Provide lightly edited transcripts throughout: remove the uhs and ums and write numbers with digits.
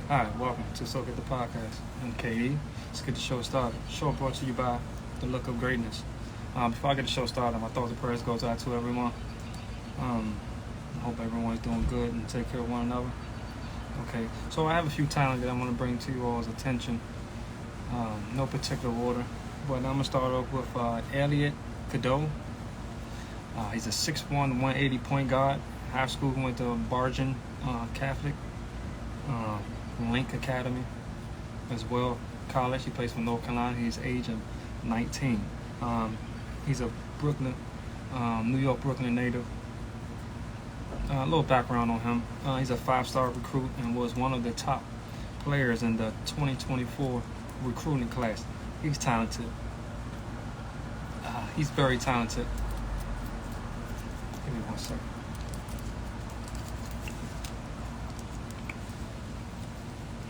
Hi, welcome to So Get the Podcast. I'm KD. Let's get the show started. Show brought to you by The Look of Greatness. Before I get the show started, my thoughts and prayers goes out to everyone. I hope everyone's doing good and take care of one another. Okay, so I have a few talents that I want to bring to you all's attention. No particular order, but I'm gonna start off with Elliot Cadeau. He's a 6'1", 180 point guard. High school went to Bargain Catholic. Link Academy as well. College, he plays for North Carolina. He's age of 19. He's a Brooklyn, New York, Brooklyn native. A little background on him. He's a 5-star recruit and was one of the top players in the 2024 recruiting class. He's talented. He's very talented. Give me one second.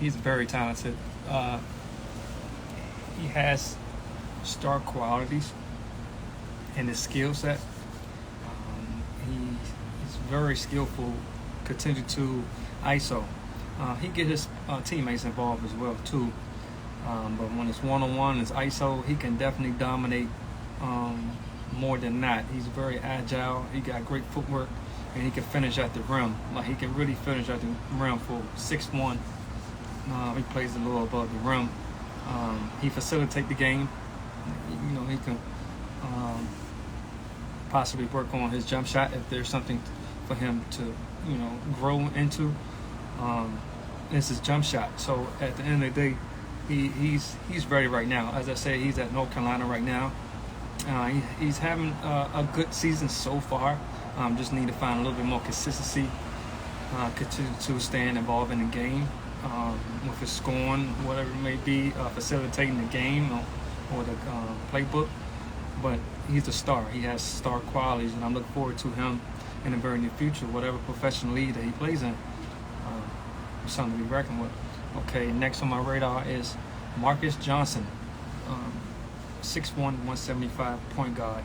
He's very talented. He has star qualities in his skill set. He's very skillful. Continue to ISO. He get his teammates involved as well too. But when it's one-on-one, it's ISO. He can definitely dominate. More than that, he's very agile. He got great footwork, and he can finish at the rim. Like he can really finish at the rim for 6'1". He plays a little above the rim. He facilitates the game. He can possibly work on his jump shot if there's something for him to, grow into. It's his jump shot. So at the end of the day, he's ready right now. As I said, he's at North Carolina right now. He's having a good season so far. Just need to find a little bit more consistency. Continue to stay involved in the game. With his scoring, whatever it may be, facilitating the game or the playbook. But he's a star. He has star qualities, and I'm looking forward to him in the very near future, whatever professional league that he plays in. Something to be reckoned with. Okay, next on my radar is Marcus Johnson, 6'1", 175 point guard.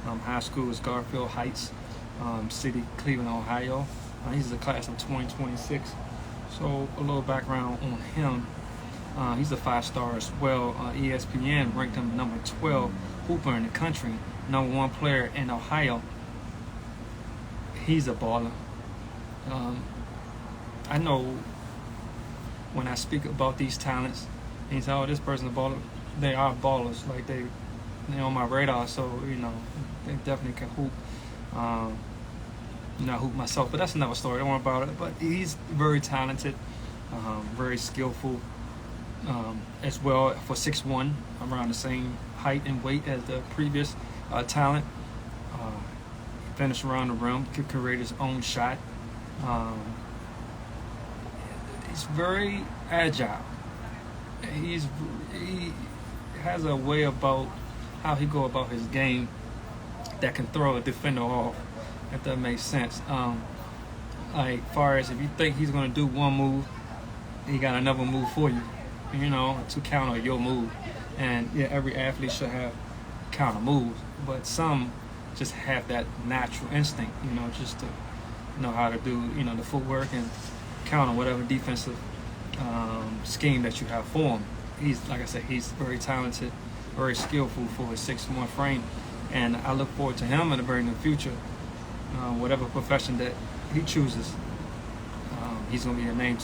High school is Garfield Heights, City, Cleveland, Ohio. He's a class of 2026. So a little background on him. He's a 5-star as well. ESPN ranked him number 12 hooper in the country, number 1 player in Ohio. He's a baller. I know when I speak about these talents, and you say, "Oh, this person's a baller." They are ballers. Like they're on my radar. So they definitely can hoop. Not hoop myself, but that's another story. Don't worry about it. But he's very talented, very skillful, as well for 6'1", around the same height and weight as the previous talent. Finish around the rim, could create his own shot. He's very agile. He has a way about how he go about his game that can throw a defender off, if that makes sense. Like far as if you think he's gonna do one move, he got another move for you, to counter your move. And yeah, every athlete should have counter moves, but some just have that natural instinct, just to know how to do, the footwork and counter whatever defensive scheme that you have for him. He's, like I said, he's very talented, very skillful for his 6'1" frame, and I look forward to him in the very near future. Whatever profession that he chooses, he's going to be a name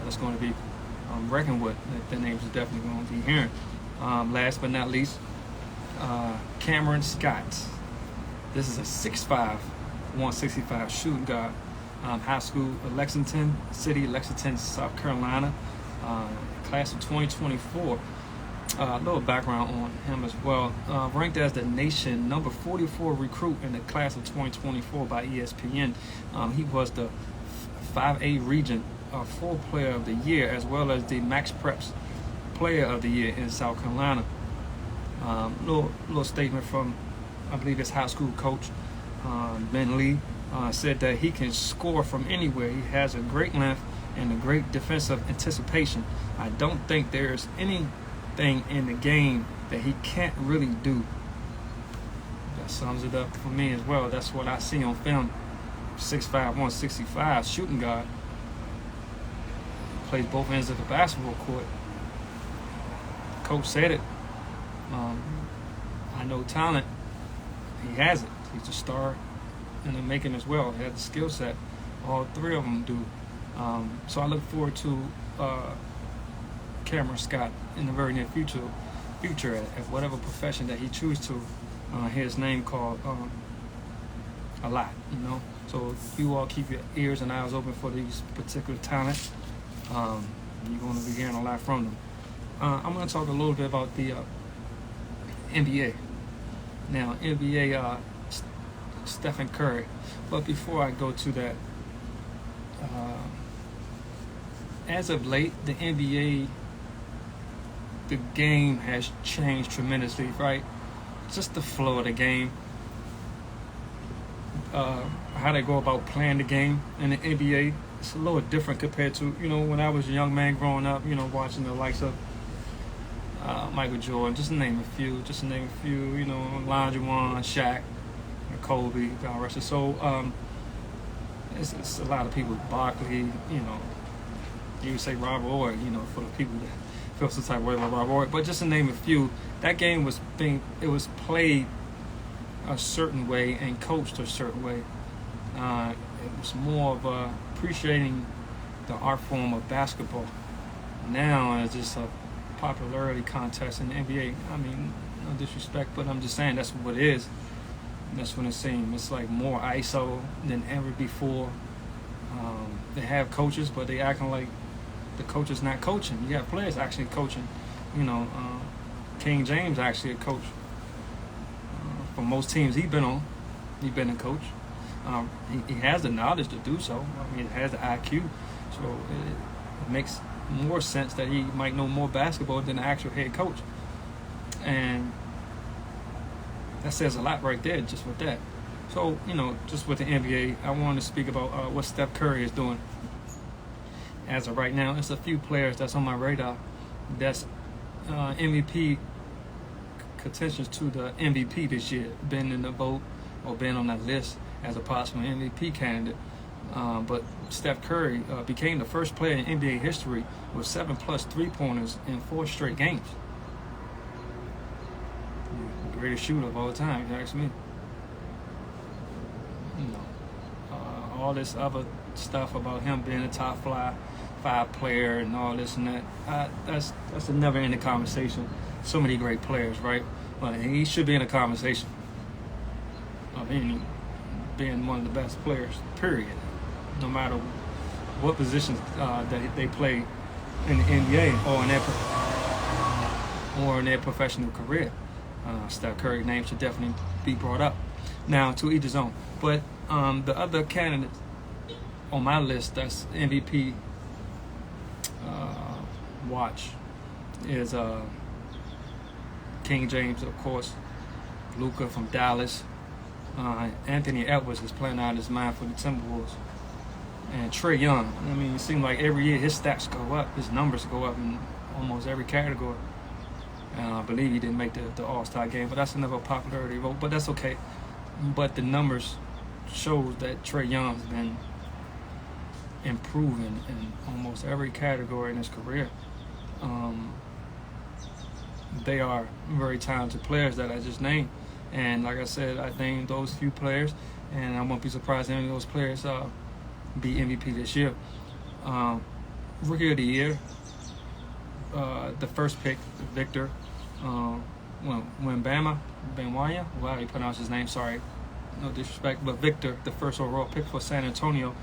that's going to be reckoned with. The names are definitely going to be hearing. Last but not least, Cameron Scott. This is a 6'5", 165 shooting guard. High school, Lexington City, Lexington, South Carolina. Class of 2024. A little background on him as well. Ranked as the nation number 44 recruit in the class of 2024 by ESPN. He was the 5A region 4 player of the year, as well as the Max Preps player of the year in South Carolina. Little statement from, I believe, his high school coach, Ben Lee, said that he can score from anywhere. He has a great length and a great defensive anticipation. I don't think there's anything in the game that he can't really do. That sums it up for me as well. That's what I see on film. 6'5", 165 shooting guard. plays both ends of the basketball court. Coach said it. I know talent. He has it. He's a star in the making as well. He has the skill set. All three of them do. So I look forward to Cameron Scott in the very near future at whatever profession that he chooses to hear his name called a lot, you know. So if you all keep your ears and eyes open for these particular talents, you're going to be hearing a lot from them. I'm going to talk a little bit about the NBA. Now, NBA, Stephen Curry. But before I go to that, as of late, the NBA, the game has changed tremendously, right? Just the flow of the game. How they go about playing the game in the NBA, it's a little different compared to, you know, when I was a young man growing up, you know, watching the likes of Michael Jordan, just to name a few, you know, Olajuwon, Shaq, Kobe, God rest his soul. It's a lot of people, Barkley, you know, you would say Rob Roy, you know, for the people that feel some type of way about Rob Roy. But just to name a few, that game was played a certain way and coached a certain way. It was more of appreciating the art form of basketball. Now it's just a popularity contest in the NBA. I mean, no disrespect, but I'm just saying that's what it is. That's what it seems. It's like more ISO than ever before. They have coaches, but they acting like the coach is not coaching. You have players actually coaching. You know, King James actually a coach. For most teams he's been a coach. He has the knowledge to do so. I mean, he has the IQ. So it makes more sense that he might know more basketball than the actual head coach. And that says a lot right there, just with that. So, you know, just with the NBA, I want to speak about what Steph Curry is doing. As of right now, it's a few players that's on my radar that's MVP contentions to the MVP this year, been in the vote or been on that list as a possible MVP candidate. But Steph Curry became the first player in NBA history with 7+ 3-pointers in 4 straight games. The greatest shooter of all time, if you ask me. You know, all this other stuff about him being a top 5 player and all this and that, that's a never-ending conversation. So many great players, right? Well, he should be in a conversation of being one of the best players, period. No matter what positions that they play in the NBA or in their professional career. Steph Curry's name should definitely be brought up. Now, to each his own. But the other candidate on my list that's MVP watch is King James, of course, Luka from Dallas. Anthony Edwards is playing out of his mind for the Timberwolves. And Trae Young, I mean, it seems like every year his stats go up, his numbers go up in almost every category. I believe he didn't make the All-Star game, but that's another popularity vote, but that's okay. But the numbers shows that Trae Young's been improving in almost every category in his career. They are very talented players that I just named. And like I said, I named those few players, and I won't be surprised if any of those players be MVP this year. Rookie of the Year, the first pick, Victor Wembanyama, however you pronounce his name, sorry, no disrespect, but Victor, the first overall pick for San Antonio,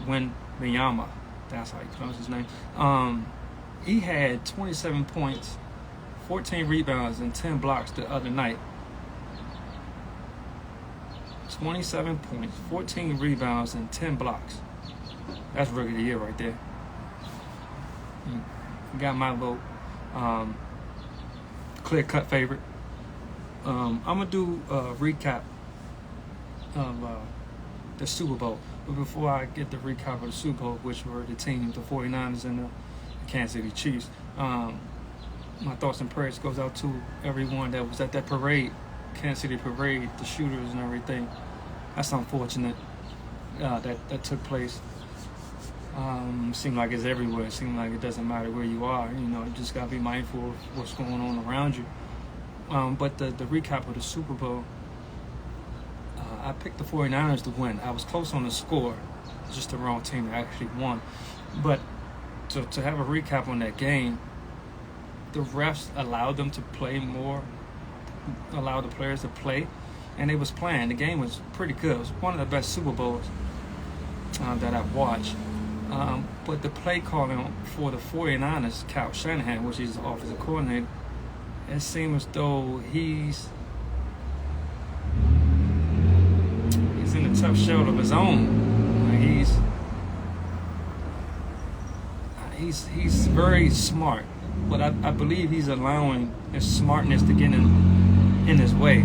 Wembanyama, that's how you pronounce his name. He had 27 points, 14 rebounds, and 10 blocks the other night. 27 points, 14 rebounds, and 10 blocks. That's Rookie of the Year right there. Got my vote. Clear-cut favorite. I'm going to do a recap of the Super Bowl. But before I get the recap of the Super Bowl, which were the teams, the 49ers and the Kansas City Chiefs, my thoughts and prayers goes out to everyone that was at that parade, Kansas City parade, the shooters and everything. That's unfortunate that took place. Seem like it's everywhere. It seems like it doesn't matter where you are. You know, you just gotta be mindful of what's going on around you. But the recap of the Super Bowl, I picked the 49ers to win. I was close on the score, just the wrong team that actually won. But to have a recap on that game, the refs allowed them to play more, allowed the players to play, and they was playing. The game was pretty good. It was one of the best Super Bowls that I've watched. But the play calling for the 49ers, Kyle Shanahan, which is the offensive coordinator, it seems as though he's in a tough shell of his own. Like he's very smart, but I believe he's allowing his smartness to get in his way.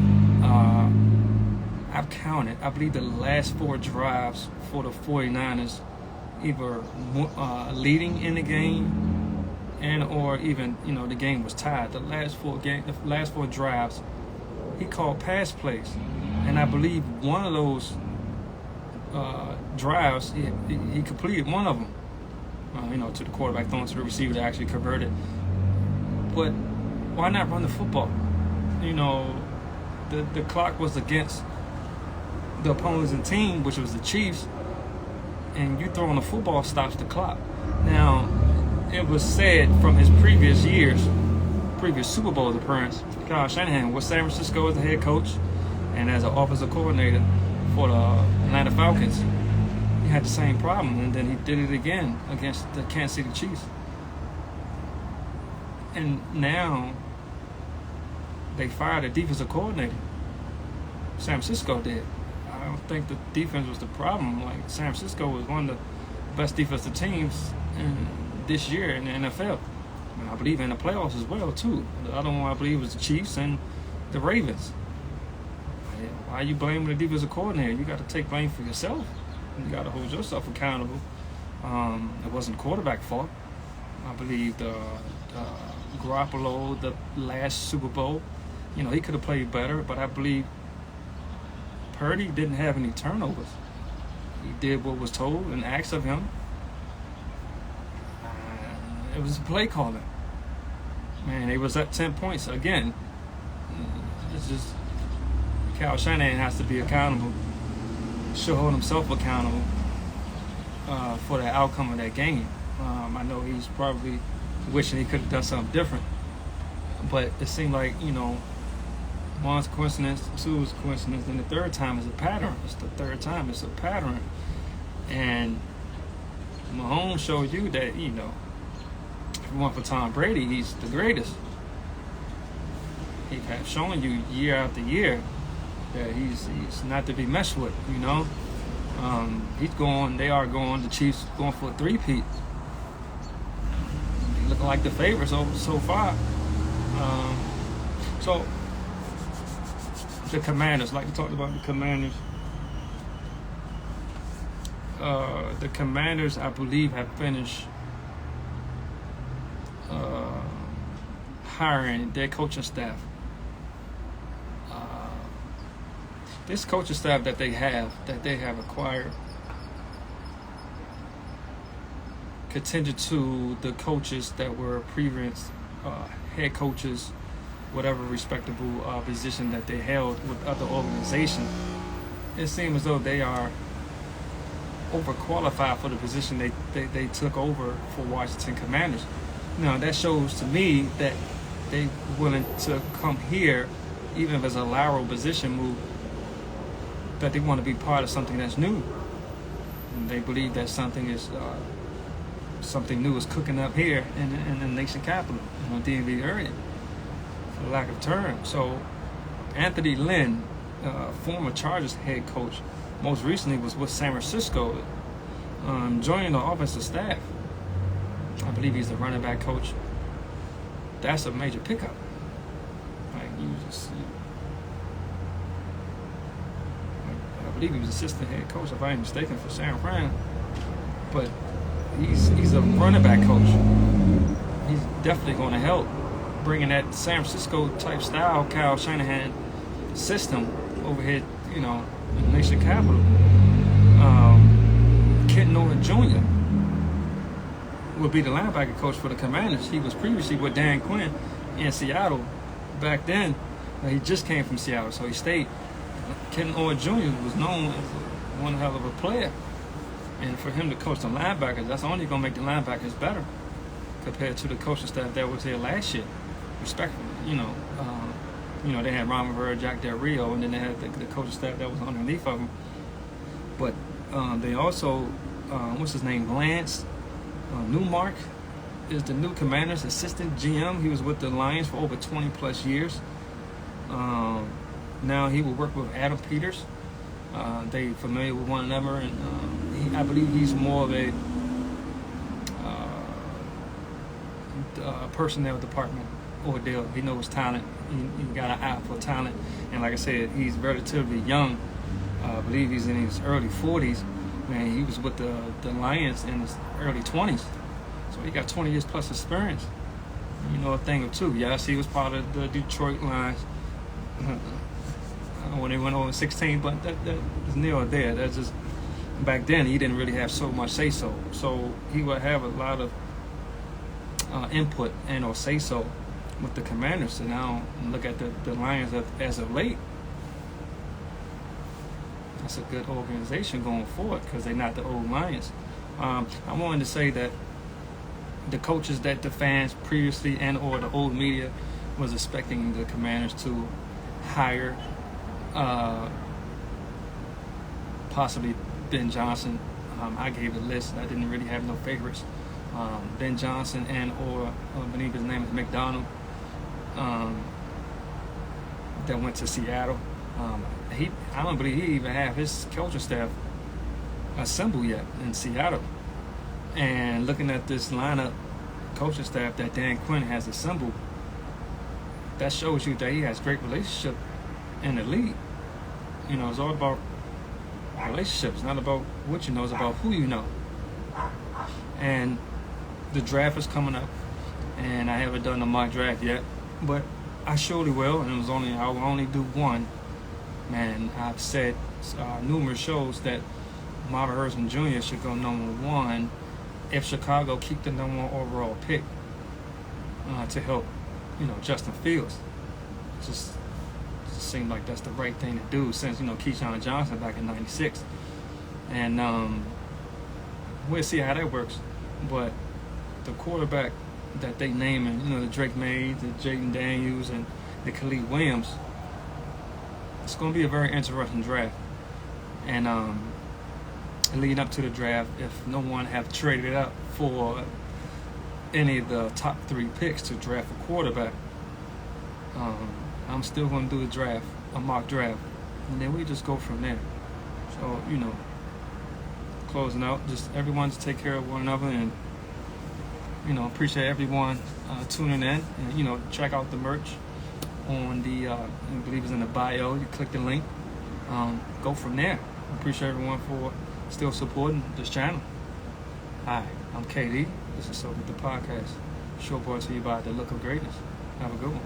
I've counted, I believe the last 4 drives for the 49ers, either leading in the game and or even, you know, the game was tied. The last 4 drives, he called pass plays, and I believe one of those drives he completed one of them. You know, to the quarterback, throwing to the receiver to actually convert it. But why not run the football? You know, the clock was against the opposing team, which was the Chiefs, and you throwing the football stops the clock. Now, it was said from his previous Super Bowl appearance, Kyle Shanahan was San Francisco as the head coach and as an offensive coordinator for the Atlanta Falcons. He had the same problem, and then he did it again against the Kansas City Chiefs. And now they fired a defensive coordinator. San Francisco did. I don't think the defense was the problem. Like, San Francisco was one of the best defensive teams this year in the NFL. And I believe in the playoffs as well, too. The other one I believe was the Chiefs and the Ravens. Why are you blaming the defensive coordinator? You got to take blame for yourself. You got to hold yourself accountable. It wasn't the quarterback's fault. I believe the Garoppolo, the last Super Bowl, you know, he could have played better, but I believe Purdy didn't have any turnovers. He did what was told and asked of him. It was play calling. Man, it was at 10 points. Again, it's just Kyle Shanahan has to be accountable. Should hold himself accountable for the outcome of that game. I know he's probably wishing he could have done something different, but it seemed like, you know, one's coincidence, two is coincidence, and the third time is a pattern. It's the third time it's a pattern, and Mahomes showed you that, you know, if you want for Tom Brady, he's the greatest. He has shown you year after year that he's not to be messed with, you know. They are going, the Chiefs going for a three-peat. Looking like the favorites so far. So, the Commanders, like we talked about the Commanders. The Commanders, I believe, have finished hiring their coaching staff. This coaching staff that they have acquired, contingent to the coaches that were previous head coaches, whatever respectable position that they held with other organizations, it seems as though they are overqualified for the position they took over for Washington Commanders. Now, that shows to me that they're willing to come here, even if it's a lateral position move, that they want to be part of something that's new. And they believe that something new is cooking up here in the nation capital, you know, DMV area, for lack of term. So Anthony Lynn, former Chargers head coach, most recently was with San Francisco, joining the offensive staff. I believe he's the running back coach. That's a major pickup. Like, I believe he was assistant head coach, if I ain't mistaken, for San Fran. But he's a running back coach. He's definitely going to help bringing that San Francisco type style, Kyle Shanahan system over here, you know, in the nation capital. Kent Norton Jr., will be the linebacker coach for the Commanders. He was previously with Dan Quinn in Seattle back then. He just came from Seattle, so he stayed. Ken Orr Jr. was known as one hell of a player. And for him to coach the linebackers, that's only going to make the linebackers better compared to the coaching staff that was here last year. Respectfully, they had Ron Rivera, Jack Del Rio, and then they had the coaching staff that was underneath of them. But they also, what's his name, Lance Newmark is the new Commanders assistant GM. He was with the Lions for over 20 plus years. Now he will work with Adam Peters. They familiar with one another, and I believe he's more of a personnel department ordeal. He knows talent. He got an eye for talent, and like I said, he's relatively young. I believe he's in his early 40s. Man, he was with the Lions in his early 20s, so he got 20 years plus experience. You know a thing or two. Yes, he was part of the Detroit Lions when they went over 16, but that is near there. That's just back then he didn't really have so much say so. So he would have a lot of input and or say so with the Commanders. And now look at the Lions as of late. That's a good organization going forward because they're not the old Lions. I wanted to say that the coaches that the fans previously and or the old media was expecting the Commanders to hire, possibly Ben Johnson. I gave a list. I didn't really have no favorites. Ben Johnson and or I believe his name is McDonald, that went to Seattle. I don't believe he even have his coaching staff assembled yet in Seattle. And looking at this lineup, coaching staff that Dan Quinn has assembled, that shows you that he has great relationship in the league. You know, it's all about relationships, not about what you know, it's about who you know. And the draft is coming up, and I haven't done a mock draft yet, but I surely will. And I will only do one. Man, I've said numerous shows that Marvin Harrison Jr. should go number one if Chicago keep the number one overall pick to help, Justin Fields. It just seemed like that's the right thing to do since, Keyshawn Johnson back in '96. And we'll see how that works. But the quarterback that they naming, the Drake Mays, the Jaden Daniels, and the Khalid Williams, it's going to be a very interesting draft. And leading up to the draft, if no one have traded up for any of the top 3 picks to draft a quarterback, I'm still going to do a mock draft, and then we just go from there. So, closing out, just everyone to take care of one another, and appreciate everyone tuning in, and check out the merch on the I believe it's in the bio. You click the link, go from there. Appreciate everyone for still supporting this channel. Hi, I'm KD. This is So Good the Podcast. Show brought to you by The Look of Greatness. Have a good one.